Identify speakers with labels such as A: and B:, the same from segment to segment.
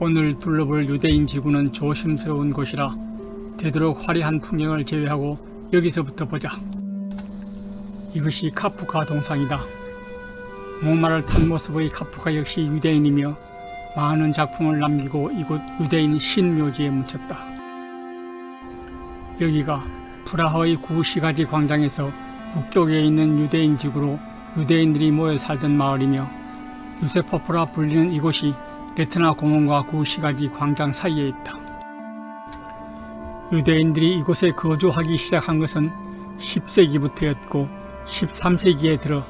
A: 오늘 둘러볼 유대인 지구는 조심스러운 곳이라 되도록 화려한 풍경을 제외하고 여기서부터 보자. 이것이 카프카 동상이다. 목마를 탄 모습의 카프카 역시 유대인이며 많은 작품을 남기고 이곳 유대인 신묘지에 묻혔다. 여기가 프라하의 구시가지 광장에서 북쪽에 있는 유대인 지구로 유대인들이 모여 살던 마을이며 유세포프라 불리는 이곳이 레트나 공원과 구시가지 광장 사이에 있다. 유대인들이 이곳에 거주하기 시작한 것은 10세기부터였고 13세기에 들어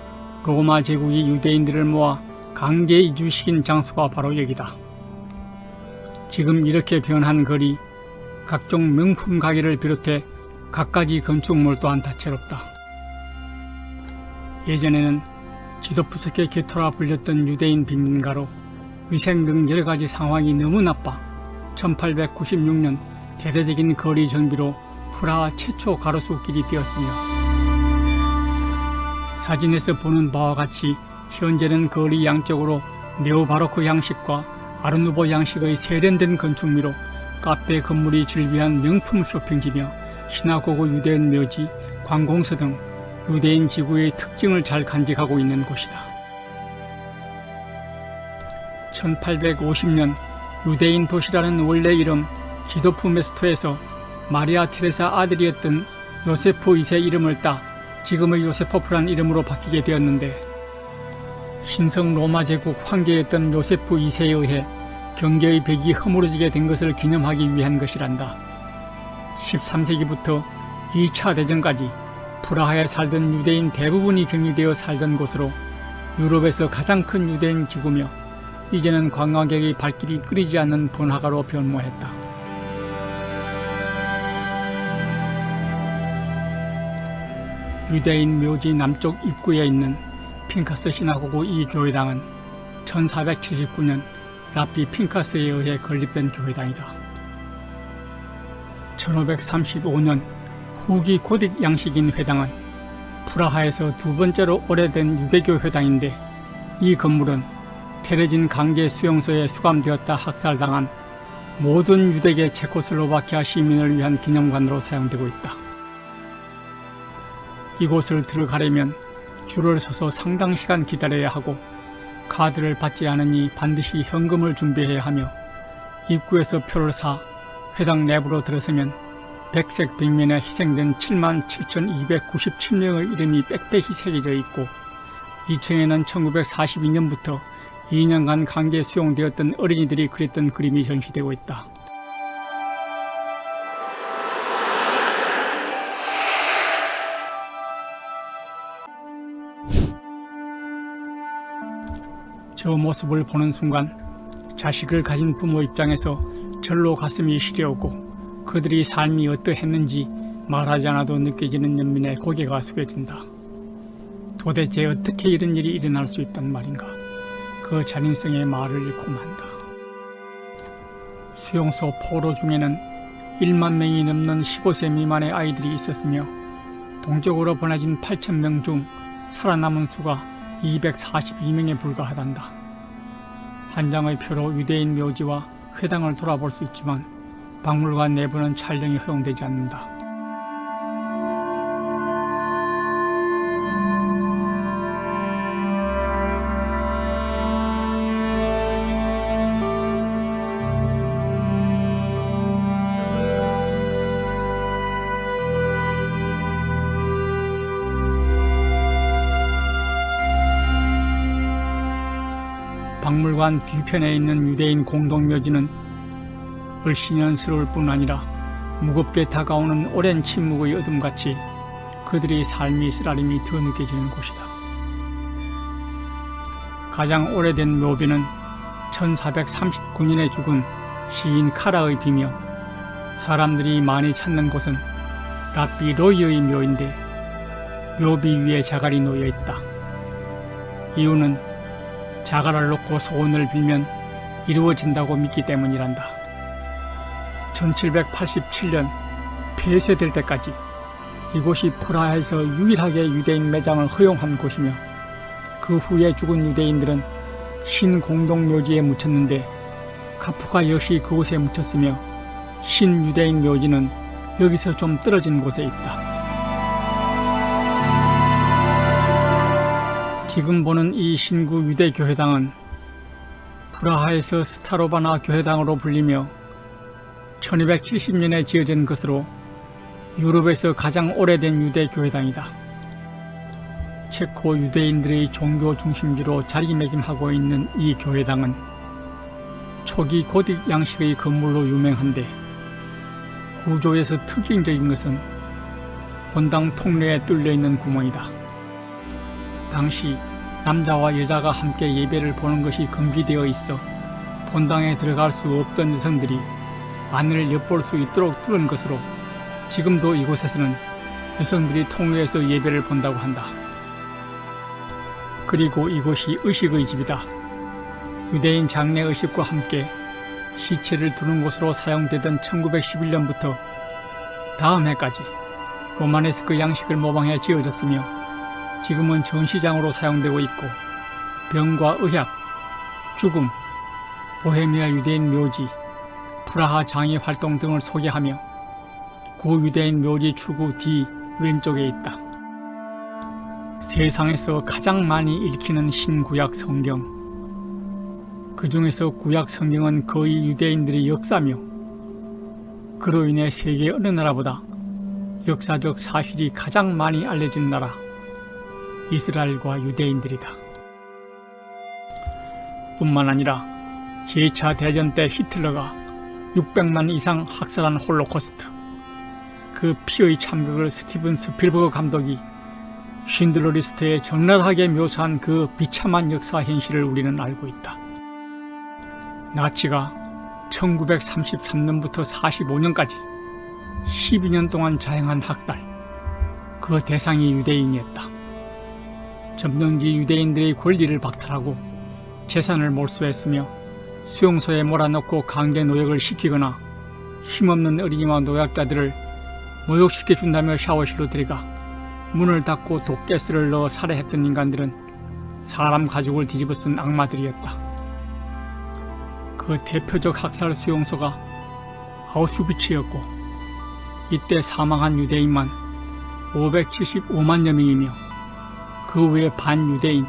A: 로마 제국이 유대인들을 모아 강제 이주시킨 장소가 바로 여기다. 지금 이렇게 변한 거리, 각종 명품 가게를 비롯해 갖가지 건축물 또한 다채롭다. 예전에는 지도부석의 개토라 불렸던 유대인 빈민가로 위생 등 여러가지 상황이 너무 나빠 1896년 대대적인 거리 정비로 프라하 최초 가로수길이 되었으며 사진에서 보는 바와 같이 현재는 거리 양쪽으로 네오바로크 양식과 아르누보 양식의 세련된 건축미로 카페 건물이 즐비한 명품 쇼핑지며 신화고고 유대인 묘지, 관공서 등 유대인 지구의 특징을 잘 간직하고 있는 곳이다. 1850년 유대인 도시라는 원래 이름 지도프 메스토에서 마리아 테레사 아들이었던 요세프 2세 이름을 따 지금의 요세포프란 이름으로 바뀌게 되었는데 신성 로마 제국 황제였던 요세프 2세에 의해 경계의 벽이 허물어지게 된 것을 기념하기 위한 것이란다. 13세기부터 2차 대전까지 프라하에 살던 유대인 대부분이 격리되어 살던 곳으로 유럽에서 가장 큰 유대인 지구며 이제는 관광객의 발길이 끊이지 않는 번화가로 변모했다. 유대인 묘지 남쪽 입구에 있는 핑카스 시나고고 이 교회당은 1479년 랍비 핑카스에 의해 건립된 교회당이다. 1535년 후기 고딕 양식인 회당은 프라하에서 두 번째로 오래된 유대교 회당인데 이 건물은 테레진 강제 수용소에 수감되었다 학살당한 모든 유대계 체코슬로바키아 시민을 위한 기념관으로 사용되고 있다. 이곳을 들어가려면 줄을 서서 상당 시간 기다려야 하고 카드를 받지 않으니 반드시 현금을 준비해야 하며 입구에서 표를 사 회당 내부로 들어서면 백색 벽면에 희생된 77,297명의 이름이 빽빽히 새겨져 있고 2층에는 1942년부터 2년간 강제 수용되었던 어린이들이 그렸던 그림이 전시되고 있다. 저 모습을 보는 순간 자식을 가진 부모 입장에서 절로 가슴이 시려오고 그들이 삶이 어떠했는지 말하지 않아도 느껴지는 연민에 고개가 숙여진다. 도대체 어떻게 이런 일이 일어날 수 있단 말인가. 그 잔인성의 말을 잃고 만다. 수용소 포로 중에는 1만 명이 넘는 15세 미만의 아이들이 있었으며 동쪽으로 보내진 8,000명 중 살아남은 수가 242명에 불과하단다. 한 장의 표로 유대인 묘지와 회당을 돌아볼 수 있지만 박물관 내부는 촬영이 허용되지 않는다. 박물관 뒤편에 있는 유대인 공동묘지는 을씨년스러울 뿐 아니라 무겁게 다가오는 오랜 침묵의 어둠같이 그들의 삶이 쓰라림이 더 느껴지는 곳이다. 가장 오래된 묘비는 1439년에 죽은 시인 카라의 비며 사람들이 많이 찾는 곳은 랍비 로이의 묘인데 묘비 위에 자갈이 놓여있다. 이유는 자갈을 놓고 소원을 빌면 이루어진다고 믿기 때문이란다. 1787년 폐쇄될 때까지 이곳이 프라하에서 유일하게 유대인 매장을 허용한 곳이며 그 후에 죽은 유대인들은 신공동묘지에 묻혔는데 카프카 역시 그곳에 묻혔으며 신유대인 묘지는 여기서 좀 떨어진 곳에 있다. 지금 보는 이 신구 유대교회당은 프라하에서 스타로바나 교회당으로 불리며 1270년에 지어진 것으로 유럽에서 가장 오래된 유대교회당이다. 체코 유대인들의 종교 중심지로 자리매김하고 있는 이 교회당은 초기 고딕 양식의 건물로 유명한데 구조에서 특징적인 것은 본당 통로에 뚫려있는 구멍이다. 당시 남자와 여자가 함께 예배를 보는 것이 금지되어 있어 본당에 들어갈 수 없던 여성들이 안을 엿볼 수 있도록 뚫은 것으로 지금도 이곳에서는 여성들이 통로에서 예배를 본다고 한다. 그리고 이곳이 의식의 집이다. 유대인 장례 의식과 함께 시체를 두는 곳으로 사용되던 1911년부터 다음 해까지 로마네스크 그 양식을 모방해 지어졌으며 지금은 전시장으로 사용되고 있고 병과 의학, 죽음, 보헤미아 유대인 묘지, 프라하 장애 활동 등을 소개하며 고유대인 묘지 출구 뒤 왼쪽에 있다. 세상에서 가장 많이 읽히는 신구약 성경, 그 중에서 구약 성경은 거의 유대인들의 역사며 그로 인해 세계 어느 나라보다 역사적 사실이 가장 많이 알려진 나라 이스라엘과 유대인들이다. 뿐만 아니라 제2차 대전 때 히틀러가 600만 이상 학살한 홀로코스트, 그 피의 참극을 스티븐 스필버그 감독이 쉰들러 리스트에 적나라하게 묘사한 그 비참한 역사 현실을 우리는 알고 있다. 나치가 1933년부터 45년까지 12년 동안 자행한 학살, 그 대상이 유대인이었다. 점령지 유대인들의 권리를 박탈하고 재산을 몰수했으며 수용소에 몰아넣고 강제 노역을 시키거나 힘없는 어린이와 노약자들을 모욕시켜준다며 샤워실로 데려가 문을 닫고 독가스를 넣어 살해했던 인간들은 사람 가죽을 뒤집어 쓴 악마들이었다. 그 대표적 학살 수용소가 아우슈비츠였고 이때 사망한 유대인만 575만여 명이며 그 외에 반유대인,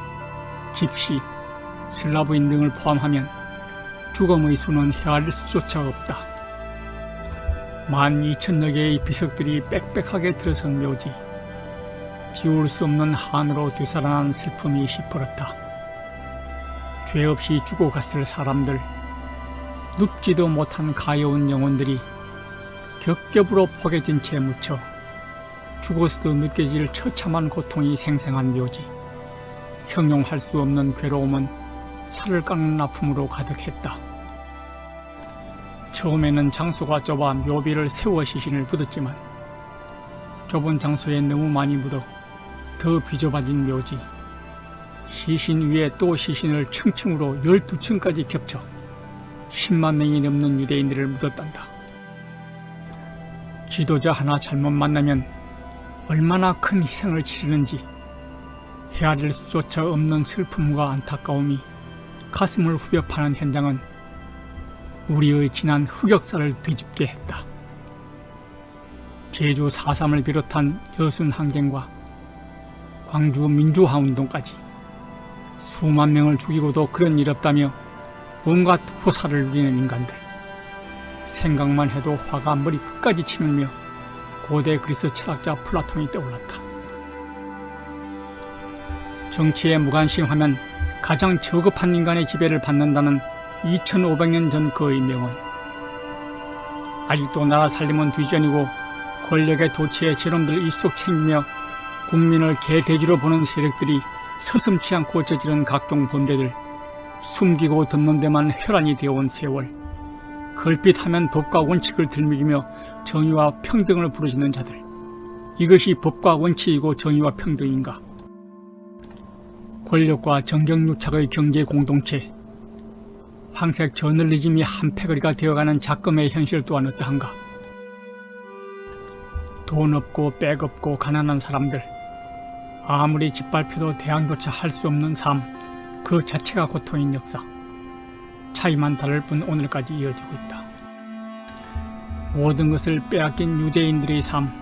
A: 집시, 슬라브인 등을 포함하면 죽음의 수는 헤아릴 수조차 없다. 12,000여 개의 비석들이 빽빽하게 들어선 묘지, 지울 수 없는 한으로 되살아난 슬픔이 시퍼렇다. 죄 없이 죽어갔을 사람들, 눕지도 못한 가여운 영혼들이 겹겹으로 포개진 채 묻혀 죽어서도 느껴질 처참한 고통이 생생한 묘지, 형용할 수 없는 괴로움은 살을 깎는 아픔으로 가득했다. 처음에는 장소가 좁아 묘비를 세워 시신을 묻었지만 좁은 장소에 너무 많이 묻어 더 비좁아진 묘지, 시신 위에 또 시신을 층층으로 12층까지 겹쳐 10만 명이 넘는 유대인들을 묻었단다. 지도자 하나 잘못 만나면 얼마나 큰 희생을 치르는지 헤아릴 수조차 없는 슬픔과 안타까움이 가슴을 후벼 파는 현장은 우리의 지난 흑역사를 되짚게 했다. 제주 4.3을 비롯한 여순항쟁과 광주 민주화운동까지 수만 명을 죽이고도 그런 일 없다며 온갖 후사를 누리는 인간들, 생각만 해도 화가 머리 끝까지 치밀며 고대 그리스 철학자 플라톤이 떠올랐다. 정치에 무관심하면 가장 저급한 인간의 지배를 받는다는 2500년 전 그의 명언. 아직도 나라 살림은 뒤전이고 권력의 도치에 저놈들 일속 챙기며 국민을 개돼지로 보는 세력들이 서슴지 않고 저지른 각종 범죄들, 숨기고 덮는 데만 혈안이 되어온 세월, 걸핏하면 법과 원칙을 들먹이며 정의와 평등을 부르짖는 자들, 이것이 법과 원칙이고 정의와 평등인가? 권력과 정경유착의 경제 공동체, 황색 저널리즘이 한패거리가 되어가는 작금의 현실 또한 어떠한가? 돈 없고 백 없고 가난한 사람들, 아무리 짓밟혀도 대항조차 할 수 없는 삶, 그 자체가 고통인 역사. 차이만 다를 뿐 오늘까지 이어지고 있다. 모든 것을 빼앗긴 유대인들의 삶,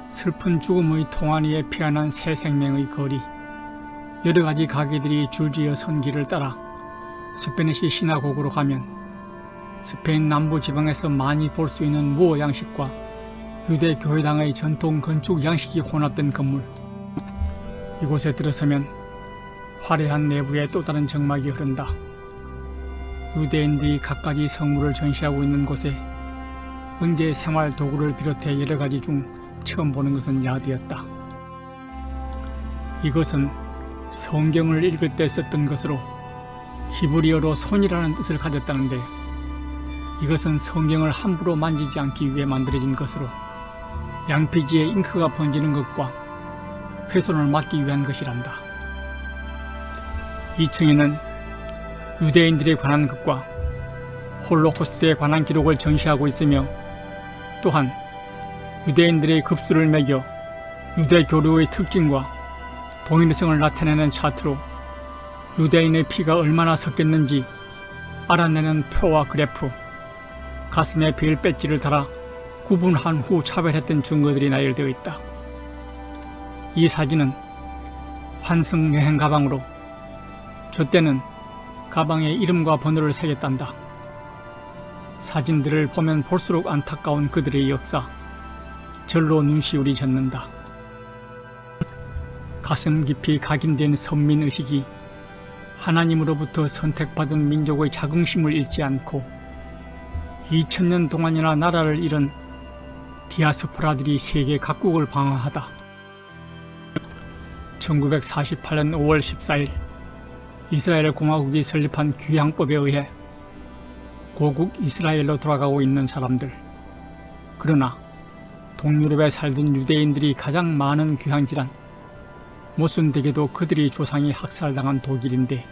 A: 슬픈 죽음의 통안 위에 피어난 새 생명의 거리, 여러 가지 가게들이 줄지어 선 길을 따라 스페니시 시나고그로 가면 스페인 남부 지방에서 많이 볼 수 있는 무어 양식과 유대 교회당의 전통 건축 양식이 혼합된 건물, 이곳에 들어서면 화려한 내부에 또 다른 정막이 흐른다. 유대인들이 갖가지 성물을 전시하고 있는 곳에 은재 생활 도구를 비롯해 여러 가지 중 처음 보는 것은 야드였다. 이것은 성경을 읽을 때 썼던 것으로 히브리어로 손이라는 뜻을 가졌다는데, 이것은 성경을 함부로 만지지 않기 위해 만들어진 것으로 양피지에 잉크가 번지는 것과 훼손을 막기 위한 것이란다. 2층에는 유대인들에 관한 것과 홀로코스트에 관한 기록을 전시하고 있으며, 또한 유대인들의 급수를 매겨 유대 교류의 특징과 동일성을 나타내는 차트로 유대인의 피가 얼마나 섞였는지 알아내는 표와 그래프, 가슴에 벨 배지를 달아 구분한 후 차별했던 증거들이 나열되어 있다. 이 사진은 환승 여행 가방으로 저 때는 가방에 이름과 번호를 새겼단다. 사진들을 보면 볼수록 안타까운 그들의 역사, 절로 눈시울이 젖는다. 가슴 깊이 각인된 선민의식이 하나님으로부터 선택받은 민족의 자긍심을 잃지 않고 2000년 동안이나 나라를 잃은 디아스포라들이 세계 각국을 방황하다. 1948년 5월 14일 이스라엘 공화국이 설립한 귀향법에 의해 고국 이스라엘로 돌아가고 있는 사람들, 그러나 동유럽에 살던 유대인들이 가장 많은 귀향지란 모순되게도 그들이 조상이 학살당한 독일인데,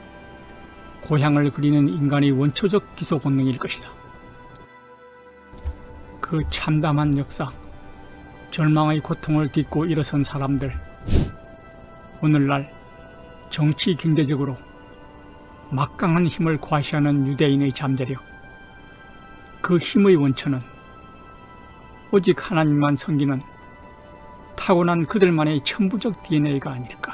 A: 고향을 그리는 인간의 원초적 기소 본능일 것이다. 그 참담한 역사, 절망의 고통을 딛고 일어선 사람들, 오늘날 정치 경제적으로 막강한 힘을 과시하는 유대인의 잠재력, 그 힘의 원천은 오직 하나님만 섬기는 타고난 그들만의 천부적 DNA가 아닐까.